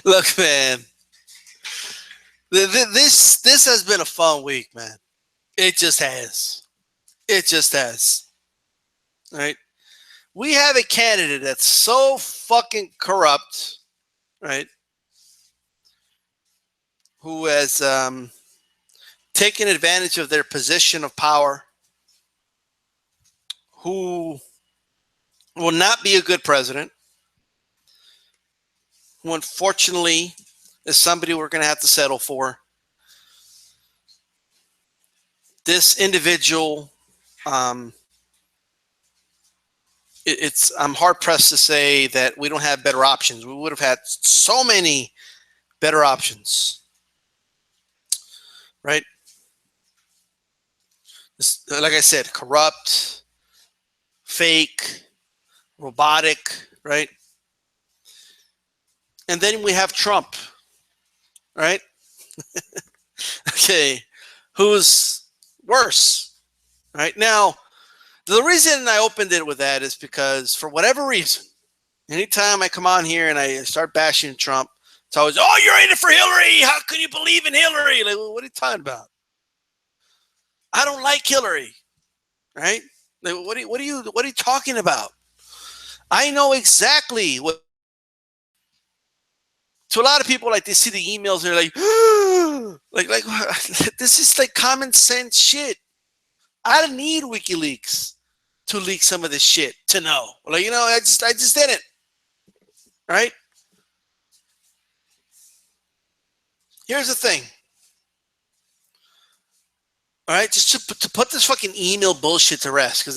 Look, man, this has been a fun week, man. It just has. It just has. Right? We have a candidate that's so fucking corrupt, right? Who has taken advantage of their position of power, who will not be a good president, who unfortunately is somebody we're going to have to settle for. This individual, um, it's I'm hard pressed to say that we don't have better options. We would have had so many better options, right? This, like I said, corrupt, fake, robotic, right? And then we have Trump, right? Okay, who's worse, right? Now, the reason I opened it with that is because for whatever reason, anytime I come on here and I start bashing Trump, it's always, oh, you're in it for Hillary. How can you believe in Hillary? Like, well, what are you talking about? I don't like Hillary, right? Like, what are you talking about? I know exactly what. To a lot of people, like they see the emails, they're like, like this is like common sense shit. I don't need WikiLeaks to leak some of this shit to know. Like, I just didn't. Right? Here's the thing. All right, just to put this fucking email bullshit to rest, but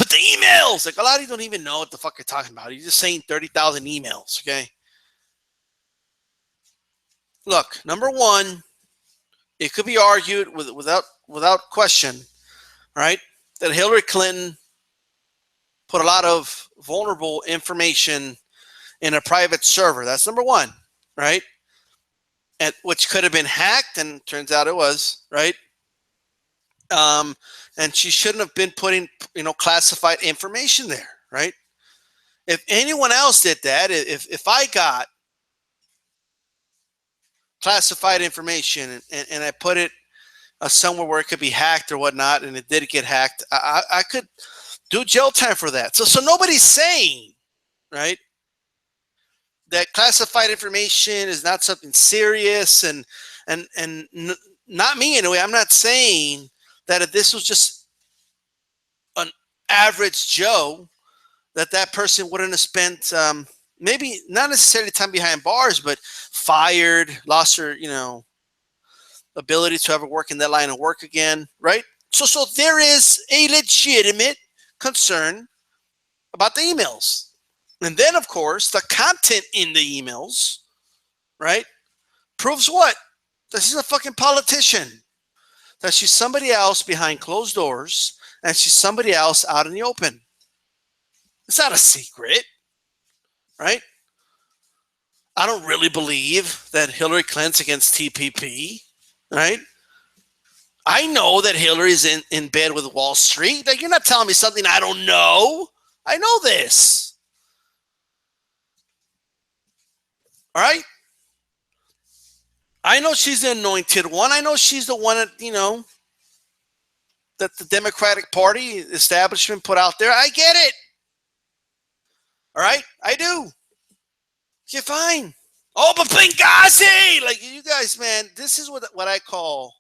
the emails, like a lot of you don't even know what the fuck you're talking about. You're just saying 30,000 emails, okay? Look, number one, it could be argued without question, right, that Hillary Clinton put a lot of vulnerable information in a private server. That's number one, right? Which could have been hacked, and turns out it was, right? And she shouldn't have been putting, classified information there, right? If anyone else did that, if I got classified information and I put it somewhere where it could be hacked or whatnot, and it did get hacked, I could do jail time for that. So nobody's saying, right, that classified information is not something serious, and not me anyway. I'm not saying that if this was just an average Joe, that person wouldn't have spent maybe not necessarily time behind bars, but fired, lost her, ability to ever work in that line of work again, right? So there is a legitimate concern about the emails. And then, of course, the content in the emails, right, proves what? That she's a fucking politician. That she's somebody else behind closed doors, and she's somebody else out in the open. It's not a secret, right? I don't really believe that Hillary Clinton's against TPP, right? I know that Hillary's in bed with Wall Street. Like, you're not telling me something I don't know. I know this. All right? I know she's the anointed one. I know she's the one that, that the Democratic Party establishment put out there. I get it. All right? I do. Okay, fine. Oh, but Benghazi! Like, you guys, man, this is what I call,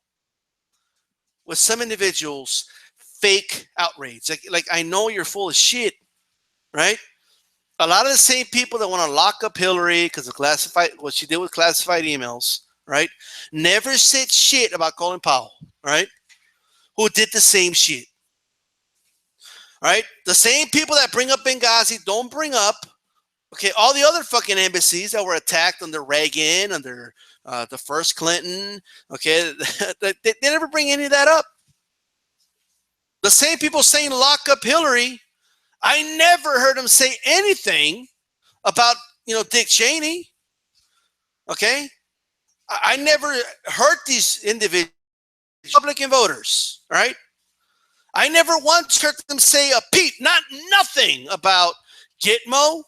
with some individuals, fake outrage. Like I know you're full of shit, right? A lot of the same people that want to lock up Hillary because of what she did with classified emails, right, never said shit about Colin Powell, right, who did the same shit. All right? The same people that bring up Benghazi don't bring up, okay, all the other fucking embassies that were attacked under Reagan, under the first Clinton, okay, they never bring any of that up. The same people saying lock up Hillary, I never heard them say anything about, Dick Cheney, okay? I never heard these individuals, Republican voters, all right? I never once heard them say a peep, nothing about Gitmo,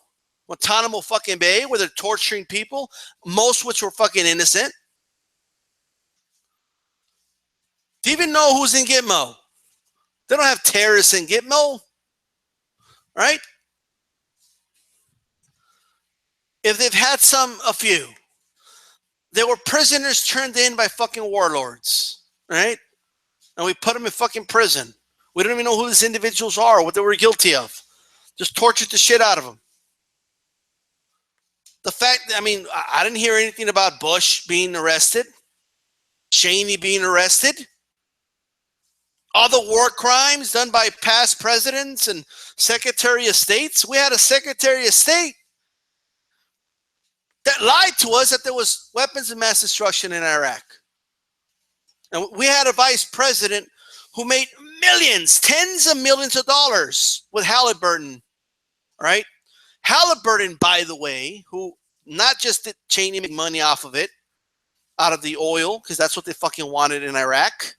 Guantanamo fucking Bay, where they're torturing people, most of which were fucking innocent. Do you even know who's in Gitmo? They don't have terrorists in Gitmo, right? If they've had a few, they were prisoners turned in by fucking warlords, right? And we put them in fucking prison. We don't even know who these individuals are, what they were guilty of. Just tortured the shit out of them. The fact, I mean, I didn't hear anything about Bush being arrested, Cheney being arrested. All the war crimes done by past presidents and Secretary of States. We had a Secretary of State that lied to us that there was weapons of mass destruction in Iraq. And we had a vice president who made millions, tens of millions of dollars with Halliburton, right? Halliburton, by the way, who not just did Cheney make money off of it, out of the oil, because that's what they fucking wanted in Iraq,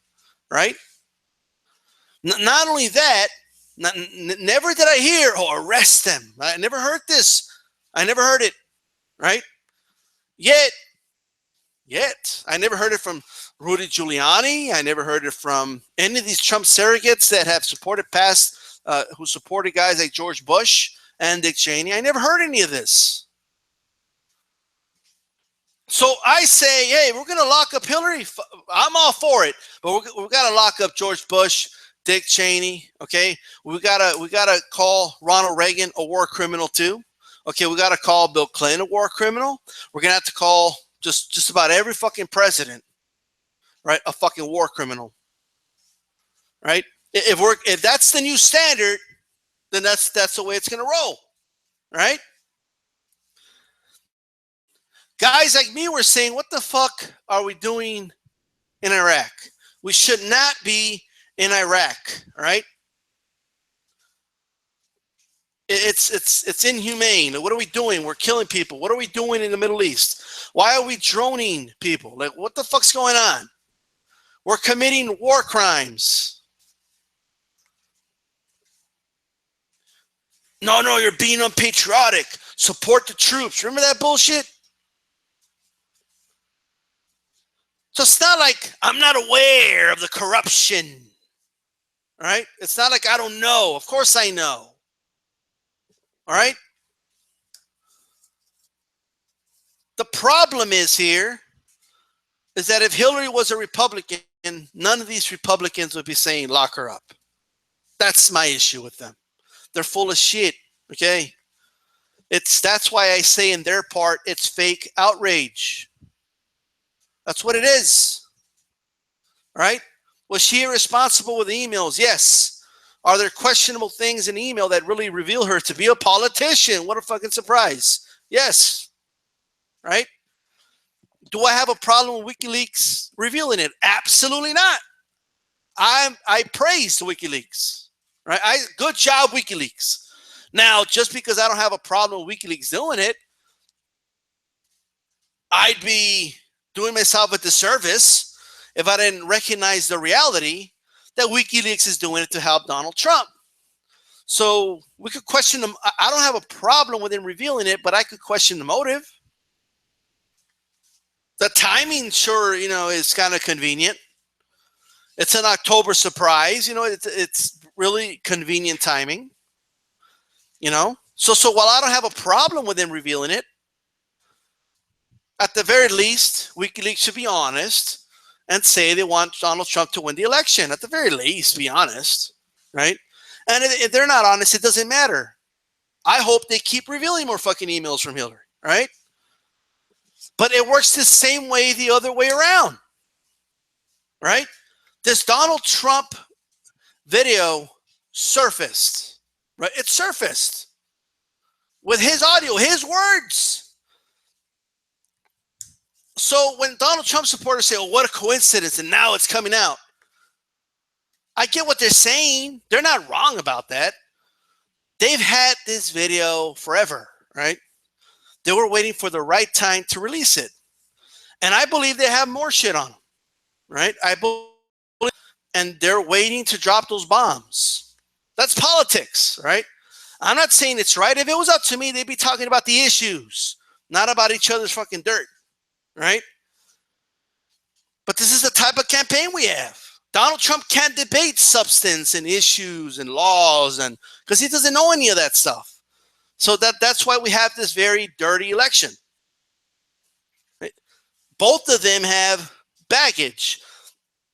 right? Not only that, never did I hear, arrest them. I never heard this. I never heard it, right? Yet, I never heard it from Rudy Giuliani. I never heard it from any of these Trump surrogates that have supported who supported guys like George Bush and Dick Cheney. I never heard any of this. So I say, hey, we're going to lock up Hillary. I'm all for it, but we've got to lock up George Bush, Dick Cheney. Okay, we gotta call Ronald Reagan a war criminal too. Okay, we gotta call Bill Clinton a war criminal. We're gonna have to call just about every fucking president, right, a fucking war criminal, right? If that's the new standard, then that's the way it's gonna roll, right? Guys like me were saying, what the fuck are we doing in Iraq? We should not be in Iraq, right? It's inhumane. What are we doing? We're killing people. What are we doing in the Middle East? Why are we droning people? Like, what the fuck's going on? We're committing war crimes. No, you're being unpatriotic. Support the troops. Remember that bullshit? So it's not like I'm not aware of the corruption, right? It's not like I don't know. Of course I know. All right? The problem is that if Hillary was a Republican, none of these Republicans would be saying lock her up. That's my issue with them. They're full of shit, okay? That's why I say in their part, it's fake outrage. That's what it is. Right? Was she irresponsible with emails? Yes. Are there questionable things in email that really reveal her to be a politician? What a fucking surprise. Yes. Right? Do I have a problem with WikiLeaks revealing it? Absolutely not. I praise WikiLeaks. Right? Good job, WikiLeaks. Now, just because I don't have a problem with WikiLeaks doing it, I'd be doing myself a disservice if I didn't recognize the reality that WikiLeaks is doing it to help Donald Trump. So we could question them. I don't have a problem with him revealing it, but I could question the motive. The timing, sure, is kind of convenient. It's an October surprise. It's really convenient timing. So while I don't have a problem with him revealing it, at the very least, WikiLeaks should be honest and say they want Donald Trump to win the election. At the very least, be honest, right? And if they're not honest, it doesn't matter. I hope they keep revealing more fucking emails from Hillary, right? But it works the same way the other way around, right? This Donald Trump video surfaced, right? It surfaced with his audio, his words. So when Donald Trump supporters say, oh, what a coincidence, and now it's coming out, I get what they're saying. They're not wrong about that. They've had this video forever, right? They were waiting for the right time to release it. And I believe they have more shit on them, right? And they're waiting to drop those bombs. That's politics, right? I'm not saying it's right. If it was up to me, they'd be talking about the issues, not about each other's fucking dirt, right? But this is the type of campaign we have. Donald Trump can't debate substance and issues and laws, and because he doesn't know any of that stuff. So that's why we have this very dirty election. Right? Both of them have baggage.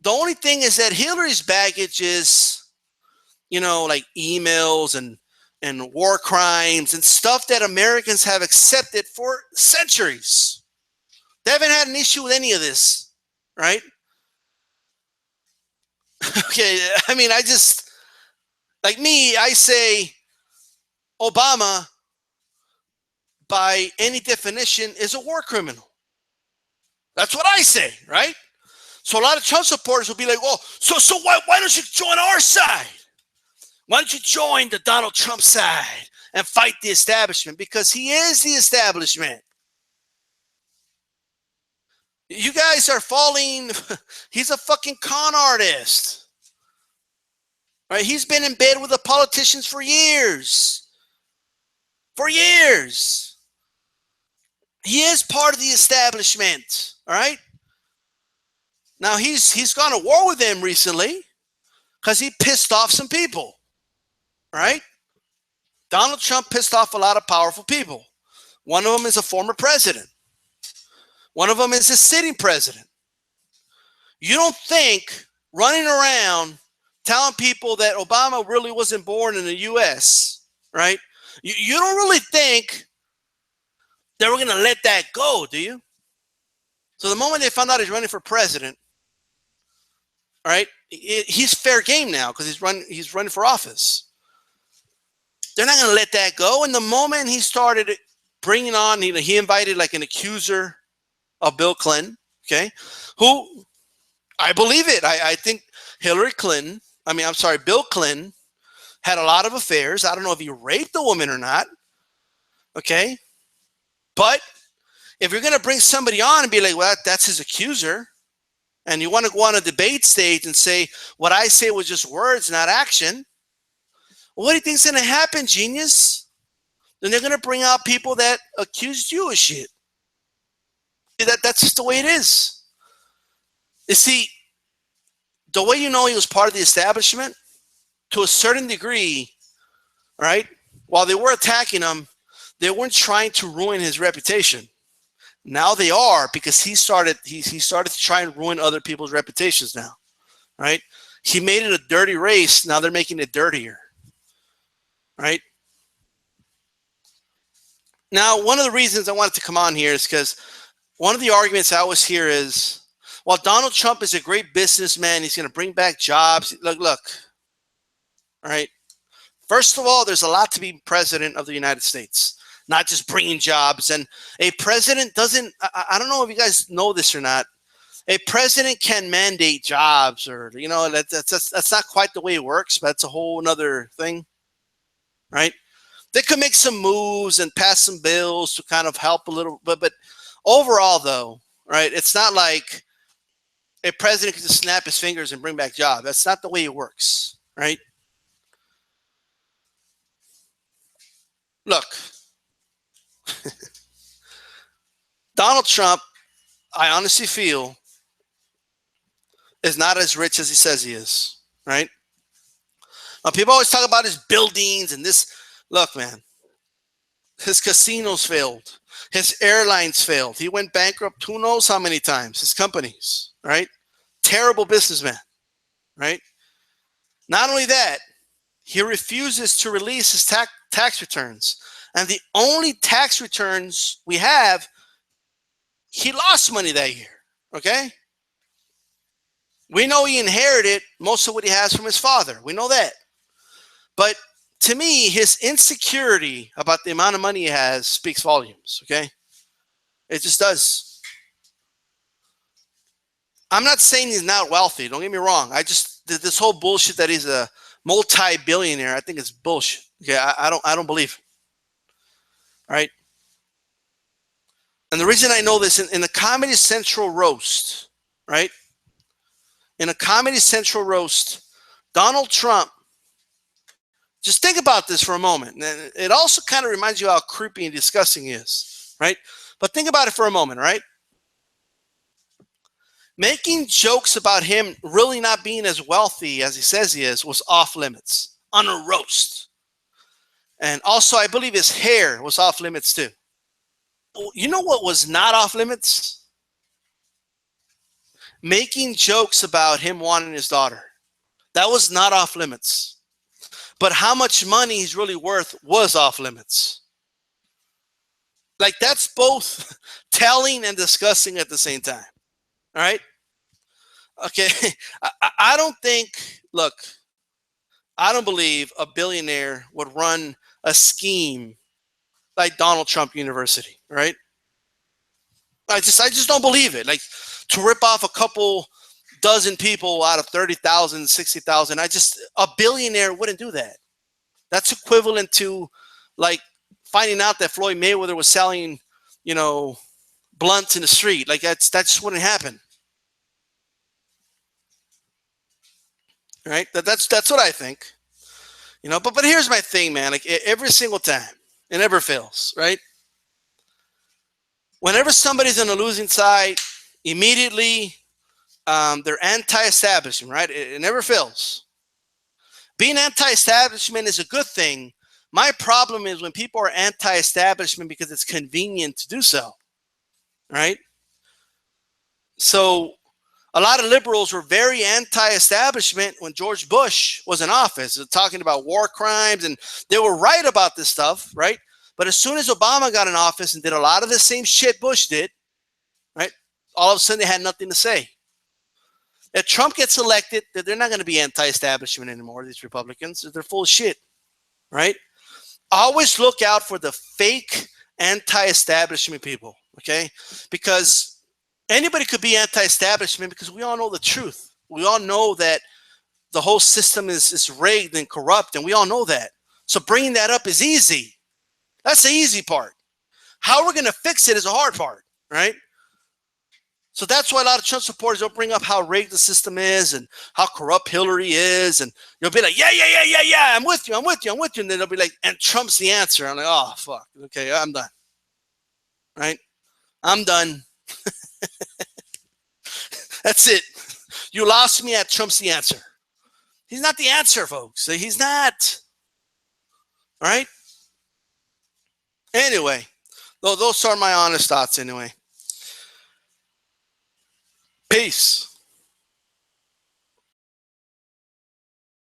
The only thing is that Hillary's baggage is, like emails and war crimes and stuff that Americans have accepted for centuries. They haven't had an issue with any of this, right? Okay, I mean, I say Obama, by any definition, is a war criminal. That's what I say, right? So a lot of Trump supporters will be like, well, so why don't you join our side? Why don't you join the Donald Trump side and fight the establishment? Because he is the establishment. You guys are falling. He's a fucking con artist. Right? He's been in bed with the politicians for years. For years. He is part of the establishment. All right? Now, he's gone to war with them recently because he pissed off some people. Right? Donald Trump pissed off a lot of powerful people. One of them is a former president. One of them is a sitting president. You don't think running around telling people that Obama really wasn't born in the U.S., right? You don't really think that we're going to let that go, do you? So the moment they found out he's running for president, right, he's fair game now because he's running for office. They're not going to let that go. And the moment he started bringing on, he invited like an accuser of Bill Clinton, okay, who, I believe it. I think Bill Clinton had a lot of affairs. I don't know if he raped the woman or not, okay? But if you're going to bring somebody on and be like, well, that's his accuser, and you want to go on a debate stage and say, what I say was just words, not action, well, what do you think's going to happen, genius? Then they're going to bring out people that accused you of shit. That's just the way it is. You see, the way you know he was part of the establishment, to a certain degree, right? While they were attacking him, they weren't trying to ruin his reputation. Now they are, because he started to try and ruin other people's reputations now, right? He made it a dirty race. Now they're making it dirtier, right? Now, one of the reasons I wanted to come on here is because one of the arguments I always hear is, well, Donald Trump is a great businessman. He's going to bring back jobs. Look, all right. First of all, there's a lot to be president of the United States, not just bringing jobs. And a president doesn't, I don't know if you guys know this or not, a president can mandate jobs, or, that's not quite the way it works, but that's a whole other thing, right? They could make some moves and pass some bills to kind of help a little bit, but overall, though, right, it's not like a president can just snap his fingers and bring back jobs. That's not the way it works, right? Look, Donald Trump, I honestly feel, is not as rich as he says he is, right? Now, people always talk about his buildings and this. Look, man, his casinos failed. His airlines failed. He went bankrupt who knows how many times. His companies, right? Terrible businessman, right? Not only that, he refuses to release his tax returns. And the only tax returns we have, he lost money that year, okay? We know he inherited most of what he has from his father. We know that. But to me, his insecurity about the amount of money he has speaks volumes, okay? It just does. I'm not saying he's not wealthy. Don't get me wrong. This whole bullshit that he's a multi-billionaire, I think it's bullshit. Okay, I don't believe it. All right? And the reason I know this, in the Comedy Central roast, right? In a Comedy Central roast, Donald Trump Just think about this for a moment. And it also kind of reminds you how creepy and disgusting he is, right? But think about it for a moment, right? Making jokes about him really not being as wealthy as he says he is was off limits on a roast. And also, I believe his hair was off limits too. You know what was not off limits? Making jokes about him wanting his daughter. That was not off limits. But how much money he's really worth was off limits. Like, that's both telling and disgusting at the same time. All right? Okay. I don't think, look, I don't believe a billionaire would run a scheme like Donald Trump University, right? I just don't believe it. Like, to rip off a couple dozen people out of 30,000, 60,000, a billionaire wouldn't do that. That's equivalent to, like, finding out that Floyd Mayweather was selling, blunts in the street. Like, that just wouldn't happen. Right? That's what I think. But here's my thing, man. Like, every single time, it never fails, right? Whenever somebody's on the losing side, immediately they're anti-establishment, right? It never fails. Being anti-establishment is a good thing. My problem is when people are anti-establishment because it's convenient to do so, right? So a lot of liberals were very anti-establishment when George Bush was in office, talking about war crimes, and they were right about this stuff, right? But as soon as Obama got in office and did a lot of the same shit Bush did, right, all of a sudden they had nothing to say. If Trump gets elected, they're not going to be anti-establishment anymore, these Republicans. They're full of shit, right? Always look out for the fake anti-establishment people, okay? Because anybody could be anti-establishment because we all know the truth. We all know that the whole system is rigged and corrupt, and we all know that. So bringing that up is easy. That's the easy part. How we're going to fix it is a hard part, right? So that's why a lot of Trump supporters don't bring up how rigged the system is and how corrupt Hillary is. And you'll be like, yeah, I'm with you. And then they'll be like, and Trump's the answer. I'm like, oh, fuck. Okay, I'm done. Right? I'm done. That's it. You lost me at Trump's the answer. He's not the answer, folks. He's not. All right? Anyway, those are my honest thoughts anyway. Peace.